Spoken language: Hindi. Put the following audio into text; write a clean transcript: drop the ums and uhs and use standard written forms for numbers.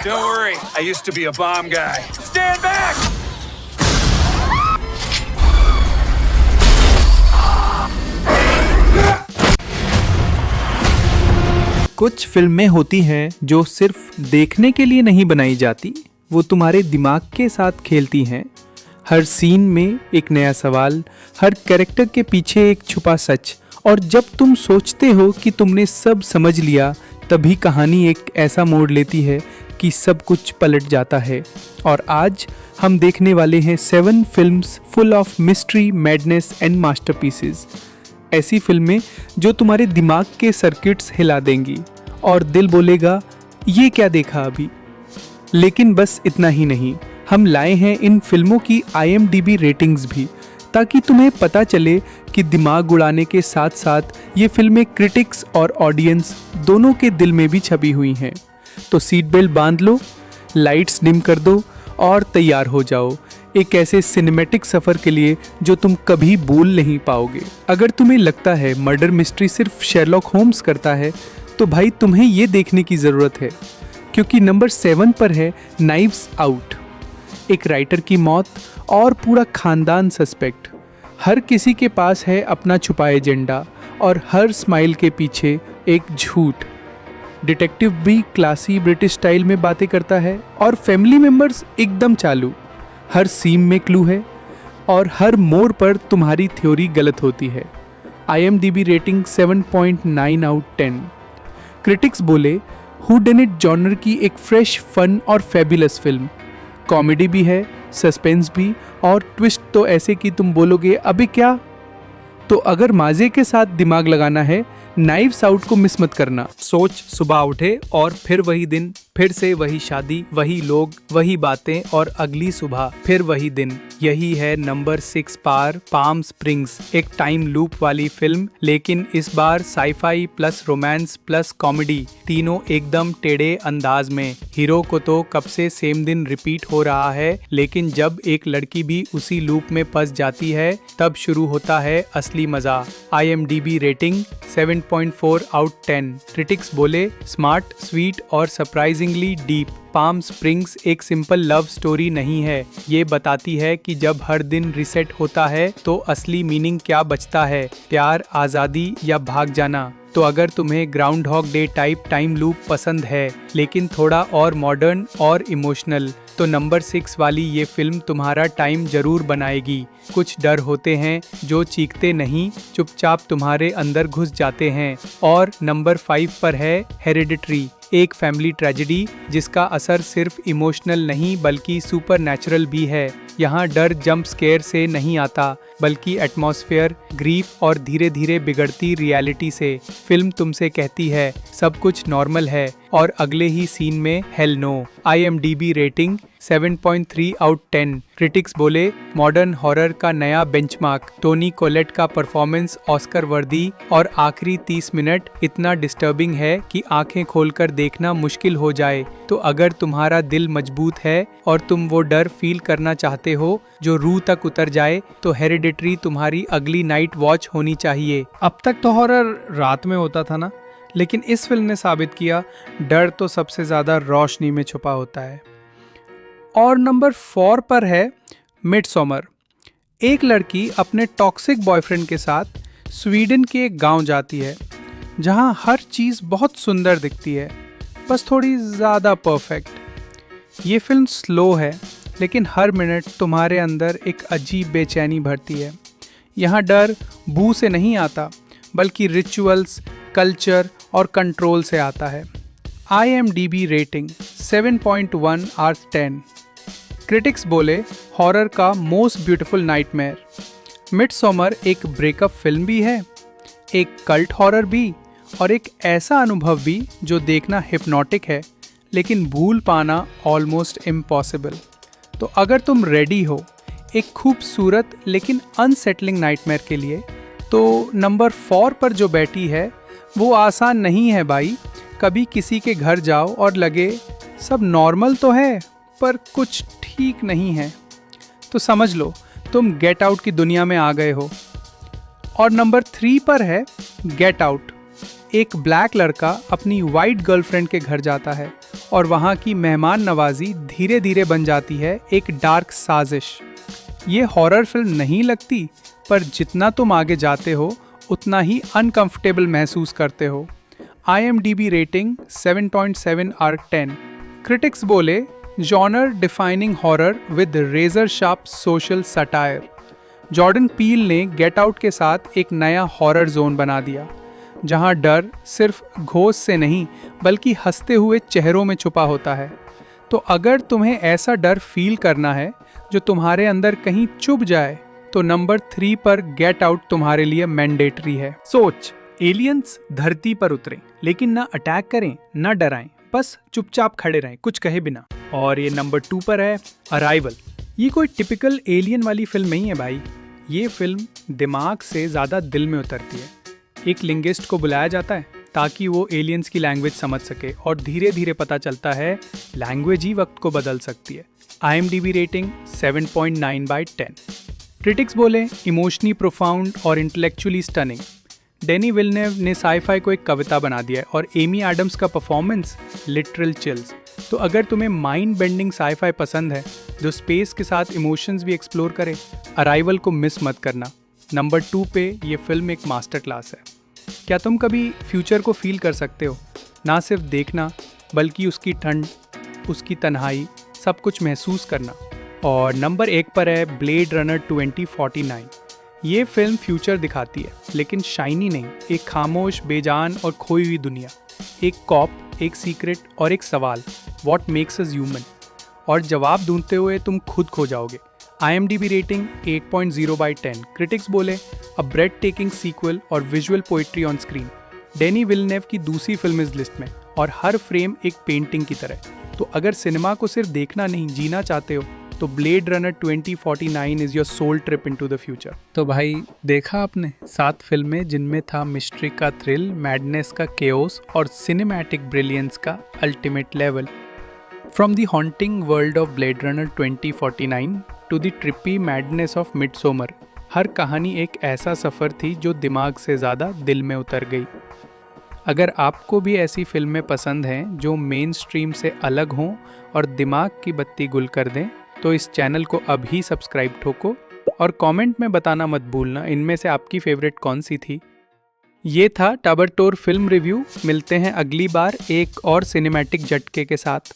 Don't worry, I used to be a bomb guy. Stand back! कुछ फिल्में होती हैं जो सिर्फ देखने के लिए नहीं बनाई जाती, वो तुम्हारे दिमाग के साथ खेलती हैं। हर सीन में एक नया सवाल, हर कैरेक्टर के पीछे एक छुपा सच, और जब तुम सोचते हो कि तुमने सब समझ लिया, तभी कहानी एक ऐसा मोड़ लेती है कि सब कुछ पलट जाता है। और आज हम देखने वाले हैं 7 films full of mystery, madness and masterpieces. ऐसी फिल्में जो तुम्हारे दिमाग के सर्किट्स हिला देंगी और दिल बोलेगा ये क्या देखा अभी। लेकिन बस इतना ही नहीं, हम लाए हैं इन फिल्मों की IMDb रेटिंग्स भी, ताकि तुम्हें पता चले कि दिमाग उड़ाने के साथ साथ ये फिल्में क्रिटिक्स और ऑडियंस दोनों के दिल में भी छपी हुई हैं। तो सीट बेल्ट बांध लो, लाइट्स डिम कर दो और तैयार हो जाओ एक ऐसे सिनेमैटिक सफ़र के लिए जो तुम कभी भूल नहीं पाओगे। अगर तुम्हें लगता है मर्डर मिस्ट्री सिर्फ शेरलॉक होम्स करता है, तो भाई तुम्हें ये देखने की ज़रूरत है, क्योंकि नंबर 7 पर है नाइव्स आउट। एक राइटर की मौत और पूरा खानदान सस्पेक्ट। हर किसी के पास है अपना छुपा एजेंडा और हर स्माइल के पीछे एक झूठ। डिटेक्टिव भी क्लासी ब्रिटिश स्टाइल में बातें करता है और फैमिली मेंबर्स एकदम चालू। हर सीन में क्लू है और हर मोड़ पर तुम्हारी थ्योरी गलत होती है। IMDb rating 7.9 out 10। क्रिटिक्स बोले हूडनेट जॉनर की एक फ्रेश, फन और फैबुलस फिल्म। कॉमेडी भी है, सस्पेंस भी, और ट्विस्ट तो ऐसे कि तुम बोलोगे अबे क्या। तो अगर माजे के साथ दिमाग लगाना है, नाइव्स आउट को मिस मत करना। सोच सुबह उठे और फिर वही दिन, फिर से वही शादी, वही लोग, वही बातें, और अगली सुबह फिर वही दिन। यही है नंबर 6 पार पाम स्प्रिंग्स। एक टाइम लूप वाली फिल्म, लेकिन इस बार sci-fi plus romance plus comedy, तीनों एकदम टेढ़े अंदाज में। हीरो को तो कब से सेम दिन रिपीट हो रहा है, लेकिन जब एक लड़की भी उसी लूप में फंस जाती है, तब शुरू होता है असली मजा। IMDb rating 7.4 out 10। क्रिटिक्स बोले स्मार्ट, स्वीट और सरप्राइजिंगली डीप। पाम स्प्रिंग्स एक सिंपल लव स्टोरी नहीं है, ये बताती है कि जब हर दिन रिसेट होता है तो असली मीनिंग क्या बचता है, प्यार, आज़ादी या भाग जाना। तो अगर तुम्हें Groundhog Day type time loop पसंद है, लेकिन थोड़ा और मॉडर्न और इमोशनल, तो नंबर 6 वाली ये फिल्म तुम्हारा टाइम जरूर बनाएगी। कुछ डर होते हैं जो चीखते नहीं, चुपचाप तुम्हारे अंदर घुस जाते हैं। और नंबर 5 पर है हेरिडिटरी, एक फैमिली ट्रेजेडी जिसका असर सिर्फ इमोशनल नहीं बल्कि सुपर नेचुरल भी है। यहाँ डर जंप स्केयर से नहीं आता, बल्कि एटमॉस्फेयर, ग्रीफ और धीरे धीरे बिगड़ती रियलिटी से। फिल्म तुमसे कहती है सब कुछ नॉर्मल है, और अगले ही सीन में hell no. IMDb rating 7.3 out 10। Critics बोले मॉडर्न हॉरर का नया बेंचमार्क। टोनी कोलेट का परफॉर्मेंस ऑस्कर वर्दी, और आखिरी 30 मिनट इतना डिस्टर्बिंग है कि आंखें खोलकर देखना मुश्किल हो जाए। तो अगर तुम्हारा दिल मजबूत है और तुम वो डर फील करना चाहते हो जो रूह तक उतर जाए, तो हेरिडिटरी तुम्हारी अगली नाइट वॉच होनी चाहिए। अब तक तो हॉरर रात में होता था ना, लेकिन इस फिल्म ने साबित किया डर तो सबसे ज्यादा रोशनी में छुपा होता है। और नंबर 4 पर है मिडसॉमर। एक लड़की अपने टॉक्सिक बॉयफ्रेंड के साथ स्वीडन के एक गांव जाती है, जहां हर चीज़ बहुत सुंदर दिखती है, बस थोड़ी ज़्यादा परफेक्ट। ये फिल्म स्लो है, लेकिन हर मिनट तुम्हारे अंदर एक अजीब बेचैनी भरती है। यहाँ डर बू से नहीं आता, बल्कि रिचुअल्स, कल्चर और कंट्रोल से आता है। IMDb rating 7.1 out 10। क्रिटिक्स बोले हॉरर का मोस्ट ब्यूटीफुल नाइटमेयर। मिडसॉमर एक ब्रेकअप फिल्म भी है, एक कल्ट हॉरर भी, और एक ऐसा अनुभव भी जो देखना हिप्नोटिक है, लेकिन भूल पाना ऑलमोस्ट इम्पॉसिबल। तो अगर तुम रेडी हो एक खूबसूरत लेकिन अनसेटलिंग नाइटमेयर के लिए, तो नंबर 4 पर जो बैठी है वो आसान नहीं है भाई। कभी किसी के घर जाओ और लगे सब नॉर्मल तो है, पर कुछ ठीक नहीं है, तो समझ लो तुम गेट आउट की दुनिया में आ गए हो। और नंबर 3 पर है गेट आउट। एक ब्लैक लड़का अपनी वाइट गर्लफ्रेंड के घर जाता है और वहाँ की मेहमान नवाजी धीरे धीरे बन जाती है एक डार्क साजिश। ये हॉरर फिल्म नहीं लगती, पर जितना तुम आगे जाते हो उतना ही अनकंफर्टेबल महसूस करते हो। IMDb rating 7.7/10। क्रिटिक्स बोले genre defining horror with razor sharp social satire. Jordan Peele ने गेट आउट के साथ एक नया हॉरर जोन बना दिया, जहां डर सिर्फ घोष से नहीं बल्कि हंसते हुए चेहरों में छुपा होता है। तो अगर तुम्हें ऐसा डर फील करना है जो तुम्हारे अंदर कहीं चुभ जाए, तो नंबर 3 पर गेट आउट तुम्हारे लिए मैंडेटरी है। सोच, एलियंस धरती पर उतरे लेकिन ना अटैक करें ना डराएं, बस चुपचाप खड़े रहें कुछ कहे बिना। और ये नंबर 2 पर है अराइवल। ये कोई टिपिकल एलियन वाली फिल्म नहीं है भाई, ये फिल्म दिमाग से ज़्यादा दिल में उतरती है। एक लिंग्विस्ट को बुलाया जाता है ताकि वो एलियंस की लैंग्वेज समझ सके, और धीरे धीरे पता चलता है लैंग्वेज ही वक्त को बदल सकती है। IMDb rating 7.9/10। क्रिटिक्स बोले इमोशनली प्रोफाउंड और इंटेलेक्चुअली स्टनिंग। डेनी विल्नेव ने साईफाई को एक कविता बना दिया है, और एमी एडम्स का परफॉर्मेंस लिटरल चिल्स। तो अगर तुम्हें माइंड बेंडिंग साईफाई पसंद है जो स्पेस के साथ इमोशंस भी एक्सप्लोर करे, अराइवल को मिस मत करना। नंबर 2 पे ये फिल्म एक मास्टर क्लास है। क्या तुम कभी फ्यूचर को फील कर सकते हो? ना सिर्फ देखना बल्कि उसकी ठंड, उसकी तन्हाई, सब कुछ महसूस करना। और नंबर 1 पर है ब्लेड रनर 2049। ये फिल्म फ्यूचर दिखाती है लेकिन शाइनी नहीं, एक खामोश, बेजान और खोई हुई दुनिया। एक कॉप, एक सीक्रेट और एक सवाल, व्हाट मेक्स अस ह्यूमन। और जवाब ढूंढते हुए तुम खुद खो जाओगे। IMDb rating 8.0/10। क्रिटिक्स बोले अ ब्रेड टेकिंग सीक्वल और विजुअल पोइट्री ऑन स्क्रीन। डेनी विल्नेव की दूसरी फिल्म इस लिस्ट में, और हर फ्रेम एक पेंटिंग की तरह। तो अगर सिनेमा को सिर्फ देखना नहीं जीना चाहते हो, तो Blade Runner 2049 is your soul trip into the future. तो भाई देखा आपने 7 फिल्में जिनमें था मिस्ट्री का थ्रिल, मैडनेस का केओस और सिनेमैटिक ब्रिलियंस का ultimate level. From the haunting world of Blade Runner 2049 to the trippy madness of Midsommar, हर कहानी एक ऐसा सफ़र थी जो दिमाग से ज़्यादा दिल में उतर गई। अगर आपको भी ऐसी फिल्में पसंद हैं जो मेन स्ट्रीम से अलग हों और दिमाग की बत्ती गुल कर दें, तो इस चैनल को अभी सब्सक्राइब ठोको और कमेंट में बताना मत भूलना इनमें से आपकी फेवरेट कौन सी थी। ये था ताबड़तोड़ फिल्म रिव्यू। मिलते हैं अगली बार एक और सिनेमैटिक झटके के साथ।